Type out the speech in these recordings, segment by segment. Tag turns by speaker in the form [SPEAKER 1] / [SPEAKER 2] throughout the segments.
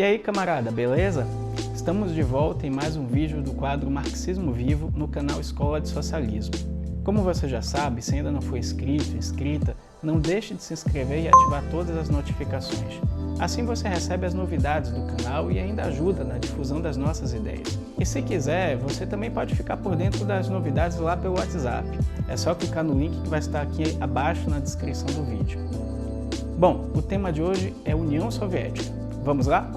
[SPEAKER 1] E aí, camarada, beleza? Estamos de volta em mais um vídeo do quadro Marxismo Vivo no canal Escola de Socialismo. Como você já sabe, se ainda não for inscrita, não deixe de se inscrever e ativar todas as notificações. Assim você recebe as novidades do canal e ainda ajuda na difusão das nossas ideias. E se quiser, você também pode ficar por dentro das novidades lá pelo WhatsApp. É só clicar no link que vai estar aqui abaixo na descrição do vídeo. Bom, o tema de hoje é União Soviética. Vamos lá?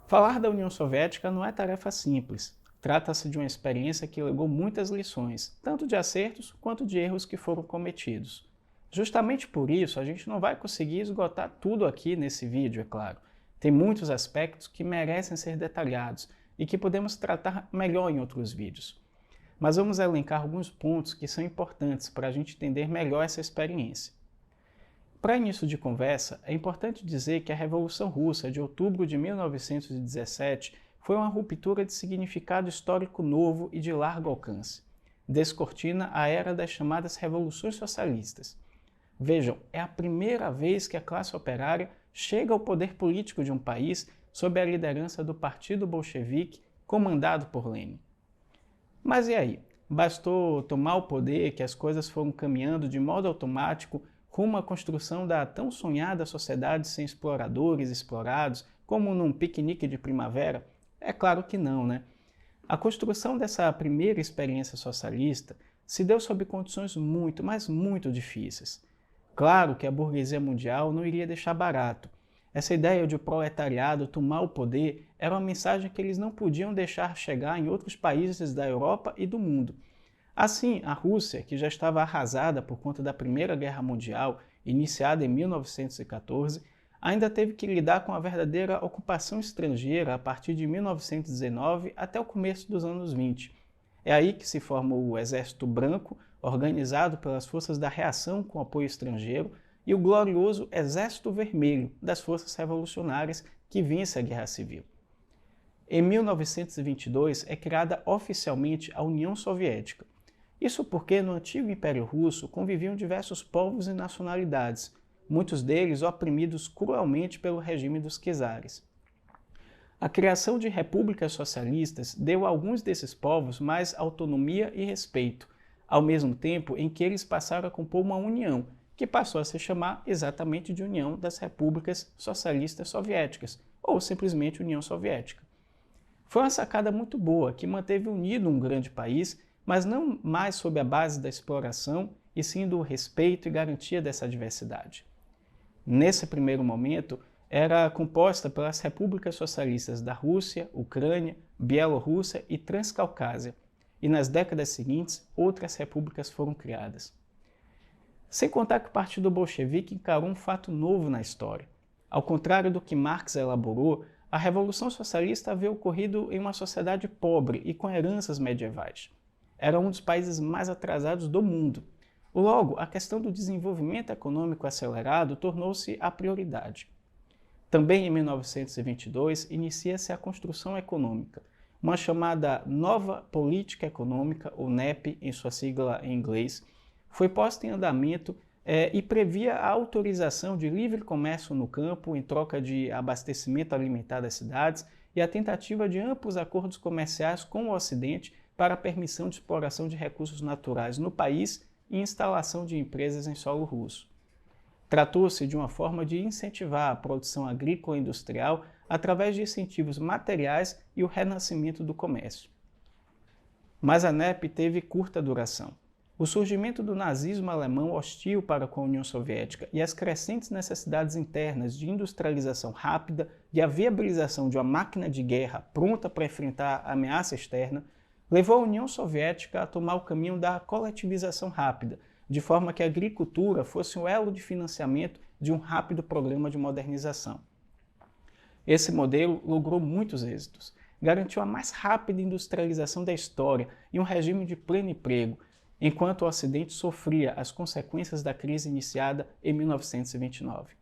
[SPEAKER 1] Falar da União Soviética não é tarefa simples. Trata-se de uma experiência que legou muitas lições, tanto de acertos quanto de erros que foram cometidos. Justamente por isso, a gente não vai conseguir esgotar tudo aqui nesse vídeo, é claro. Tem muitos aspectos que merecem ser detalhados e que podemos tratar melhor em outros vídeos. Mas vamos elencar alguns pontos que são importantes para a gente entender melhor essa experiência. Para início de conversa, é importante dizer que a Revolução Russa de outubro de 1917 foi uma ruptura de significado histórico novo e de largo alcance. Descortina a era das chamadas revoluções socialistas. Vejam, é a primeira vez que a classe operária chega ao poder político de um país sob a liderança do Partido Bolchevique, comandado por Lenin. Mas e aí? Bastou tomar o poder que as coisas foram caminhando de modo automático rumo à construção da tão sonhada sociedade sem exploradores e explorados, como num piquenique de primavera? É claro que não, né? A construção dessa primeira experiência socialista se deu sob condições muito, mas muito difíceis. Claro que a burguesia mundial não iria deixar barato. Essa ideia de o proletariado tomar o poder era uma mensagem que eles não podiam deixar chegar em outros países da Europa e do mundo. Assim, a Rússia, que já estava arrasada por conta da Primeira Guerra Mundial, iniciada em 1914, ainda teve que lidar com a verdadeira ocupação estrangeira a partir de 1919 até o começo dos anos 20. É aí que se forma o Exército Branco, organizado pelas forças da reação com apoio estrangeiro, e o glorioso Exército Vermelho, das forças revolucionárias que vence a Guerra Civil. Em 1922 é criada oficialmente a União Soviética. Isso porque no antigo Império Russo conviviam diversos povos e nacionalidades, muitos deles oprimidos cruelmente pelo regime dos czares. A criação de repúblicas socialistas deu a alguns desses povos mais autonomia e respeito, ao mesmo tempo em que eles passaram a compor uma união, que passou a se chamar exatamente de União das Repúblicas Socialistas Soviéticas, ou simplesmente União Soviética. Foi uma sacada muito boa, que manteve unido um grande país, mas não mais sob a base da exploração, e sim do respeito e garantia dessa diversidade. Nesse primeiro momento, era composta pelas repúblicas socialistas da Rússia, Ucrânia, Bielorrússia e Transcaucásia, e nas décadas seguintes, outras repúblicas foram criadas. Sem contar que o Partido Bolchevique encarou um fato novo na história. Ao contrário do que Marx elaborou, a Revolução Socialista havia ocorrido em uma sociedade pobre e com heranças medievais. Era um dos países mais atrasados do mundo. Logo, a questão do desenvolvimento econômico acelerado tornou-se a prioridade. Também em 1922, inicia-se a construção econômica, uma chamada Nova Política Econômica, ou NEP, em sua sigla em inglês, foi posta em andamento e previa a autorização de livre comércio no campo em troca de abastecimento alimentar das cidades e a tentativa de amplos acordos comerciais com o Ocidente para a permissão de exploração de recursos naturais no país e instalação de empresas em solo russo. Tratou-se de uma forma de incentivar a produção agrícola e industrial através de incentivos materiais e o renascimento do comércio. Mas a NEP teve curta duração. O surgimento do nazismo alemão hostil para com a União Soviética e as crescentes necessidades internas de industrialização rápida e a viabilização de uma máquina de guerra pronta para enfrentar a ameaça externa levou a União Soviética a tomar o caminho da coletivização rápida, de forma que a agricultura fosse um elo de financiamento de um rápido programa de modernização. Esse modelo logrou muitos êxitos, garantiu a mais rápida industrialização da história e um regime de pleno emprego, enquanto o Ocidente sofria as consequências da crise iniciada em 1929.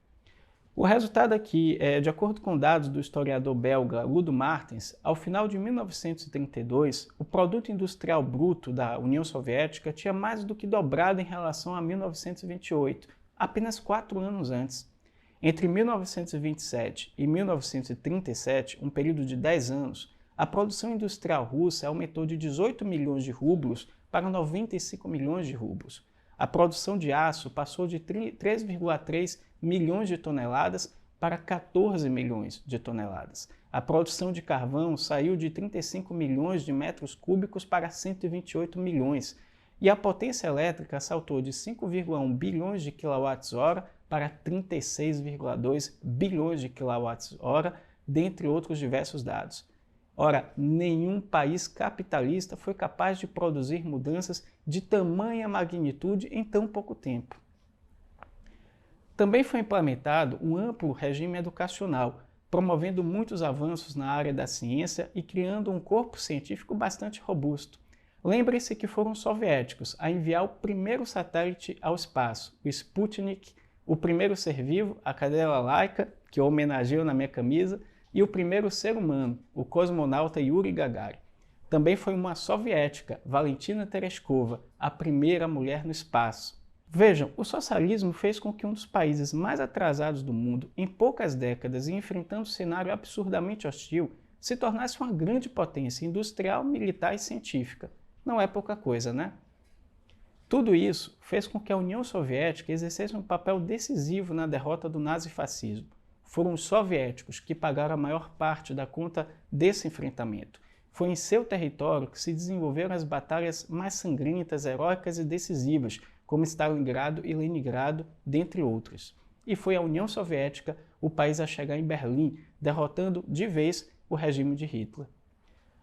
[SPEAKER 1] O resultado aqui é, de acordo com dados do historiador belga Ludo Martens, ao final de 1932, o produto industrial bruto da União Soviética tinha mais do que dobrado em relação a 1928, apenas 4 anos antes. Entre 1927 e 1937, um período de 10 anos, a produção industrial russa aumentou de 18 milhões de rublos para 95 milhões de rublos. A produção de aço passou de 3,3 milhões de toneladas para 14 milhões de toneladas. A produção de carvão saiu de 35 milhões de metros cúbicos para 128 milhões. E a potência elétrica saltou de 5,1 bilhões de kWh para 36,2 bilhões de kWh, dentre outros diversos dados. Ora, nenhum país capitalista foi capaz de produzir mudanças de tamanha magnitude em tão pouco tempo. Também foi implementado um amplo regime educacional, promovendo muitos avanços na área da ciência e criando um corpo científico bastante robusto. Lembre-se que foram os soviéticos a enviar o primeiro satélite ao espaço, o Sputnik, o primeiro ser vivo, a cadela Laika, que eu homenageio na minha camisa, e o primeiro ser humano, o cosmonauta Yuri Gagarin. Também foi uma soviética, Valentina Tereshkova, a primeira mulher no espaço. Vejam, o socialismo fez com que um dos países mais atrasados do mundo, em poucas décadas e enfrentando um cenário absurdamente hostil, se tornasse uma grande potência industrial, militar e científica. Não é pouca coisa, né? Tudo isso fez com que a União Soviética exercesse um papel decisivo na derrota do nazifascismo. Foram os soviéticos que pagaram a maior parte da conta desse enfrentamento. Foi em seu território que se desenvolveram as batalhas mais sangrentas, heróicas e decisivas, como Stalingrado e Leningrado, dentre outros. E foi a União Soviética o país a chegar em Berlim, derrotando de vez o regime de Hitler.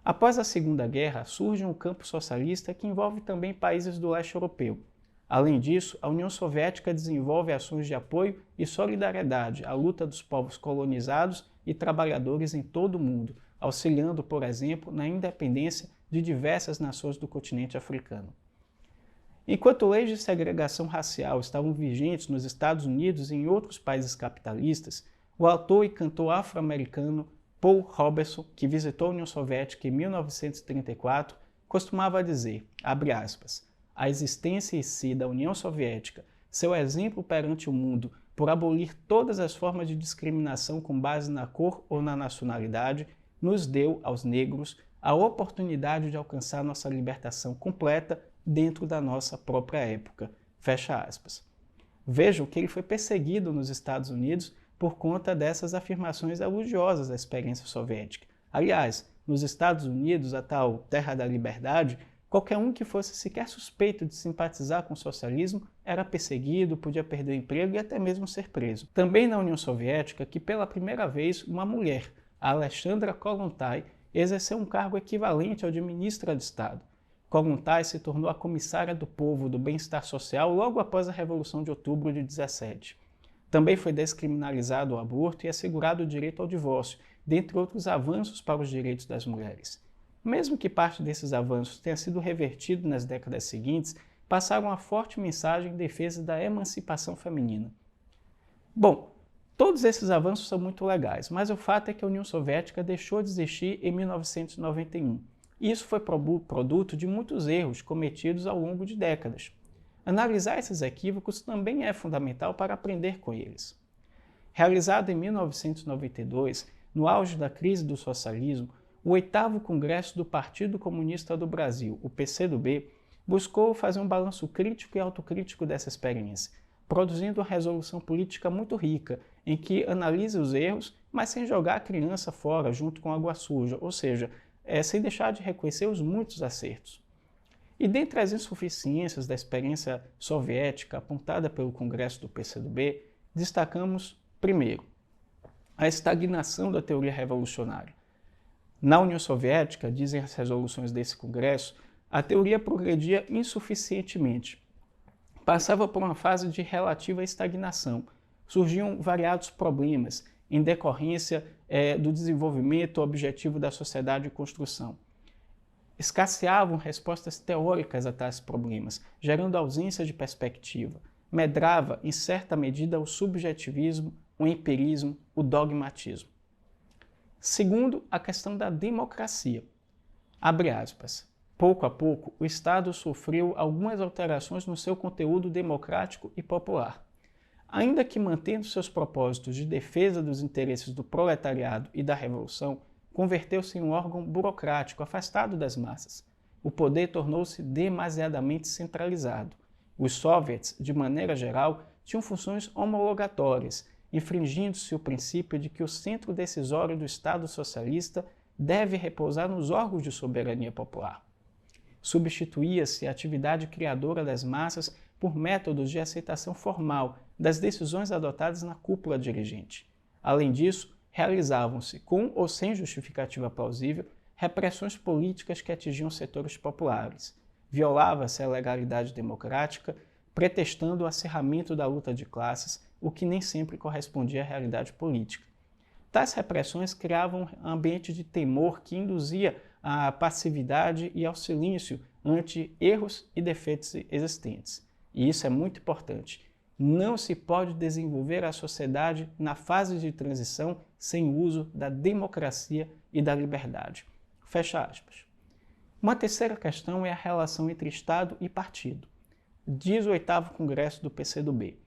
[SPEAKER 1] Após a Segunda Guerra, surge um campo socialista que envolve também países do leste europeu. Além disso, a União Soviética desenvolve ações de apoio e solidariedade à luta dos povos colonizados e trabalhadores em todo o mundo, auxiliando, por exemplo, na independência de diversas nações do continente africano. Enquanto leis de segregação racial estavam vigentes nos Estados Unidos e em outros países capitalistas, o autor e cantor afro-americano Paul Robeson, que visitou a União Soviética em 1934, costumava dizer, abre aspas, a existência em si da União Soviética, seu exemplo perante o mundo por abolir todas as formas de discriminação com base na cor ou na nacionalidade, nos deu, aos negros, a oportunidade de alcançar nossa libertação completa dentro da nossa própria época. Fecha aspas. Vejam que ele foi perseguido nos Estados Unidos por conta dessas afirmações elogiosas da experiência soviética. Aliás, nos Estados Unidos, a tal terra da liberdade, qualquer um que fosse sequer suspeito de simpatizar com o socialismo era perseguido, podia perder o emprego e até mesmo ser preso. Também na União Soviética, que pela primeira vez uma mulher, a Alexandra Kollontai, exerceu um cargo equivalente ao de ministra de Estado. Kollontai se tornou a comissária do povo do bem-estar social logo após a Revolução de Outubro de 17. Também foi descriminalizado o aborto e assegurado o direito ao divórcio, dentre outros avanços para os direitos das mulheres. Mesmo que parte desses avanços tenha sido revertido nas décadas seguintes, passaram uma forte mensagem em defesa da emancipação feminina. Bom, todos esses avanços são muito legais, mas o fato é que a União Soviética deixou de existir em 1991. Isso foi produto de muitos erros cometidos ao longo de décadas. Analisar esses equívocos também é fundamental para aprender com eles. Realizado em 1992, no auge da crise do socialismo, o 8º Congresso do Partido Comunista do Brasil, o PCdoB, buscou fazer um balanço crítico e autocrítico dessa experiência, produzindo uma resolução política muito rica, em que analisa os erros, mas sem jogar a criança fora junto com água suja, ou seja, sem deixar de reconhecer os muitos acertos. E dentre as insuficiências da experiência soviética apontada pelo Congresso do PCdoB, destacamos, primeiro, a estagnação da teoria revolucionária. Na União Soviética, dizem as resoluções desse Congresso, a teoria progredia insuficientemente. Passava por uma fase de relativa estagnação. Surgiam variados problemas em decorrência do desenvolvimento objetivo da sociedade em construção. Escasseavam respostas teóricas a tais problemas, gerando ausência de perspectiva. Medrava, em certa medida, o subjetivismo o empirismo, o dogmatismo. Segundo, a questão da democracia. Abre aspas. Pouco a pouco, o Estado sofreu algumas alterações no seu conteúdo democrático e popular. Ainda que mantendo seus propósitos de defesa dos interesses do proletariado e da revolução, converteu-se em um órgão burocrático afastado das massas. O poder tornou-se demasiadamente centralizado. Os soviets, de maneira geral, tinham funções homologatórias, infringindo-se o princípio de que o centro decisório do Estado socialista deve repousar nos órgãos de soberania popular. Substituía-se a atividade criadora das massas por métodos de aceitação formal das decisões adotadas na cúpula dirigente. Além disso, realizavam-se, com ou sem justificativa plausível, repressões políticas que atingiam setores populares. Violava-se a legalidade democrática, pretextando o acirramento da luta de classes, o que nem sempre correspondia à realidade política. Tais repressões criavam um ambiente de temor que induzia à passividade e ao silêncio ante erros e defeitos existentes. E isso é muito importante. Não se pode desenvolver a sociedade na fase de transição sem o uso da democracia e da liberdade. Fecha aspas. Uma terceira questão é a relação entre Estado e partido. Diz o 8º Congresso do PCdoB.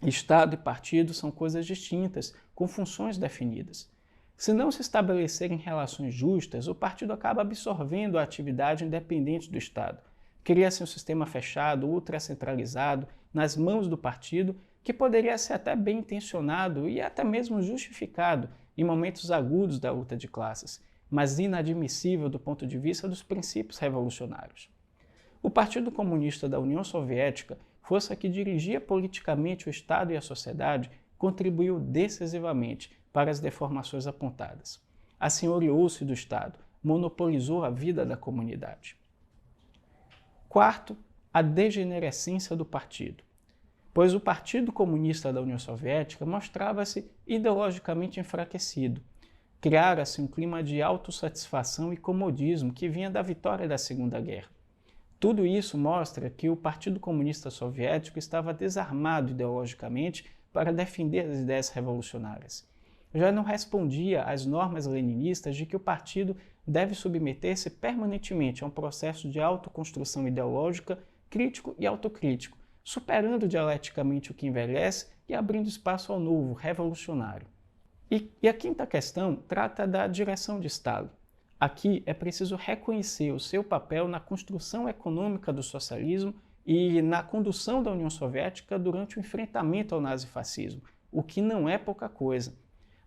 [SPEAKER 1] Estado e partido são coisas distintas, com funções definidas. Se não se estabelecerem relações justas, o partido acaba absorvendo a atividade independente do Estado. Cria-se um sistema fechado, ultracentralizado, nas mãos do partido, que poderia ser até bem intencionado e até mesmo justificado em momentos agudos da luta de classes, mas inadmissível do ponto de vista dos princípios revolucionários. O Partido Comunista da União Soviética, força que dirigia politicamente o Estado e a sociedade, contribuiu decisivamente para as deformações apontadas. Assenhoreou-se do Estado, monopolizou a vida da comunidade. Quarto, a degenerescência do partido. Pois o Partido Comunista da União Soviética mostrava-se ideologicamente enfraquecido. Criara-se um clima de autossatisfação e comodismo que vinha da vitória da Segunda Guerra. Tudo isso mostra que o Partido Comunista Soviético estava desarmado ideologicamente para defender as ideias revolucionárias. Já não respondia às normas leninistas de que o partido deve submeter-se permanentemente a um processo de autoconstrução ideológica, crítico e autocrítico, superando dialeticamente o que envelhece e abrindo espaço ao novo, revolucionário. E a quinta questão trata da direção de Estado. Aqui é preciso reconhecer o seu papel na construção econômica do socialismo e na condução da União Soviética durante o enfrentamento ao nazifascismo, o que não é pouca coisa.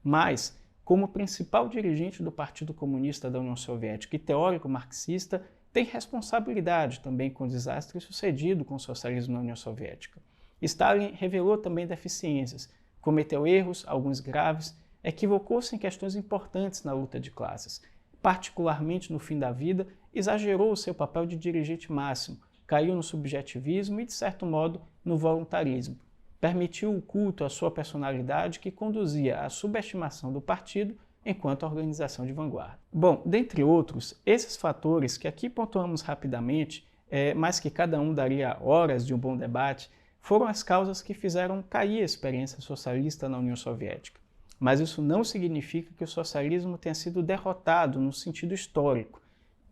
[SPEAKER 1] Mas, como principal dirigente do Partido Comunista da União Soviética e teórico marxista, tem responsabilidade também com o desastre sucedido com o socialismo na União Soviética. Stalin revelou também deficiências, cometeu erros, alguns graves, equivocou-se em questões importantes na luta de classes. Particularmente no fim da vida, exagerou o seu papel de dirigente máximo, caiu no subjetivismo e, de certo modo, no voluntarismo. Permitiu o culto à sua personalidade que conduzia à subestimação do partido enquanto organização de vanguarda. Bom, dentre outros, esses fatores que aqui pontuamos rapidamente, mas que cada um daria horas de um bom debate, foram as causas que fizeram cair a experiência socialista na União Soviética. Mas isso não significa que o socialismo tenha sido derrotado no sentido histórico.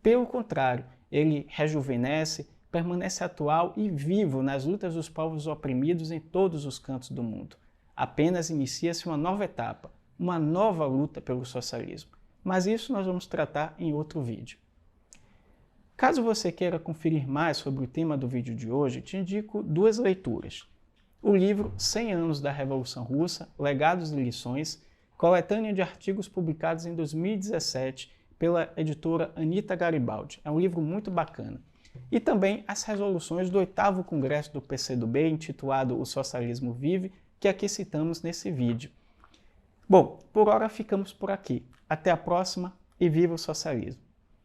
[SPEAKER 1] Pelo contrário, ele rejuvenesce, permanece atual e vivo nas lutas dos povos oprimidos em todos os cantos do mundo. Apenas inicia-se uma nova etapa, uma nova luta pelo socialismo. Mas isso nós vamos tratar em outro vídeo. Caso você queira conferir mais sobre o tema do vídeo de hoje, te indico duas leituras. O livro 100 anos da Revolução Russa, Legados e Lições, coletânea de artigos publicados em 2017 pela editora Anita Garibaldi. É um livro muito bacana. E também as resoluções do 8º Congresso do PCdoB, intitulado O Socialismo Vive, que aqui citamos nesse vídeo. Bom, por hora ficamos por aqui. Até a próxima e viva o socialismo!